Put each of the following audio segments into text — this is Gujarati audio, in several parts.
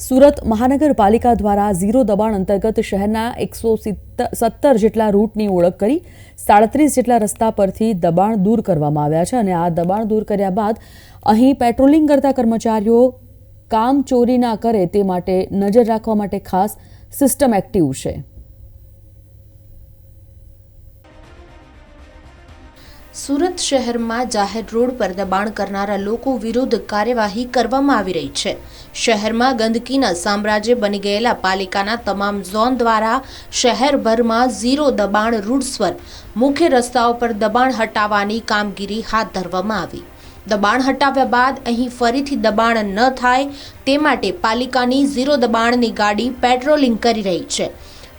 સુરત મહાનગરપાલિકા દ્વારા ઝીરો દબાણ અંતર્ગત શહેરના 117 જેટલા રૂટની ઓળખ કરી 37 જેટલા રસ્તા પરથી દબાણ દૂર કરવામાં આવ્યા છે અને આ દબાણ દૂર કર્યા બાદ અહીં પેટ્રોલિંગ કરતા કર્મચારીઓ કામ ચોરી ના કરે તે માટે નજર રાખવા માટે ખાસ સિસ્ટમ એક્ટિવ છે। સુરત શહેરમાં જાહેર રોડ પર દબાણ કરનારા લોકો વિરુદ્ધ કાર્યવાહી કરવામાં આવી રહી છે। શહેરમાં ગંદકીના સામ્રાજ્ય બની ગયેલા પાલિકાના તમામ ઝોન દ્વારા શહેરભરમાં ઝીરો દબાણ રૂટ્સ પર મુખ્ય રસ્તાઓ પર દબાણ હટાવવાની કામગીરી હાથ ધરવામાં આવી। દબાણ હટાવ્યા બાદ અહીં ફરીથી દબાણ ન થાય તે માટે પાલિકાની ઝીરો દબાણની ગાડી પેટ્રોલિંગ કરી રહી છે।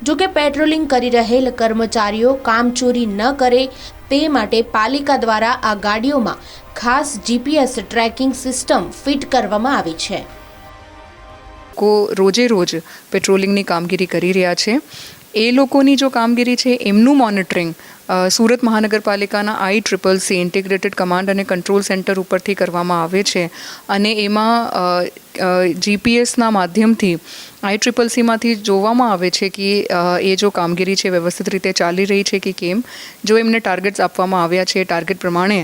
જો કે પેટ્રોલિંગ કરી રહેલ કર્મચારીઓ કામચોરી ન કરે તે માટે પાલિકા દ્વારા આ ગાડીઓમાં ખાસ જીપીએસ ટ્રેકિંગ સિસ્ટમ ફિટ કરવામાં આવી છે। को रोजे रोज पेट्रोलिंगनी कामगीरी करी रह्या छे। ए लोकोनी जो कामगीरी छे एमनुं मॉनिटरिंग सूरत महानगरपालिकाना ICCC इंटीग्रेटेड कमांड अने कंट्रोल सेंटर उपरथी करवामां आवे छे अने एमां जीपीएसना माध्यमथी ICCC मांथी जोवामां आवे छे कि ए जो कामगीरी छे व्यवस्थित रीते चाली रही छे कि केम। जो एमने टार्गेट्स आपवामां आव्या छे टार्गेट प्रमाणे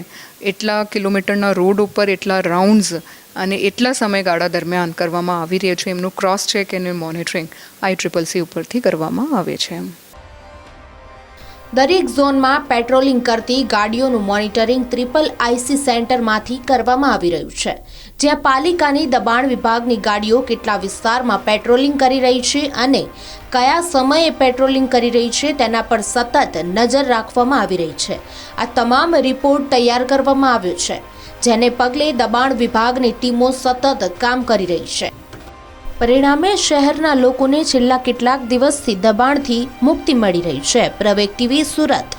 एटला किलोमीटरना रोड उपर एटला राउंड्स અને એટલા સમયગાળા દરમિયાન કરવામાં આવી રહ્યો છે એમનું ક્રોસ ચેક અને મોનિટરિંગ ICCC ઉપરથી કરવામાં આવે છે। દરેક ઝોનમાં પેટ્રોલિંગ કરતી ગાડીઓનું મોનિટરિંગ ICCC સેન્ટરમાંથી કરવામાં આવી રહ્યું છે, જ્યાં પાલિકાની દબાણ વિભાગની ગાડીઓ કેટલા વિસ્તારમાં પેટ્રોલિંગ કરી રહી છે અને કયા સમયે પેટ્રોલિંગ કરી રહી છે તેના પર સતત નજર રાખવામાં આવી રહી છે। આ તમામ રિપોર્ટ તૈયાર કરવામાં આવ્યો છે, જેને પગલે દબાણ વિભાગની ટીમો સતત કામ કરી રહી છે। પરિણામે શહેરના લોકોને છેલ્લા કેટલાક દિવસથી દબાણથી મુક્તિ મળી રહી છે। પ્રવેગ ટીવી સુરત।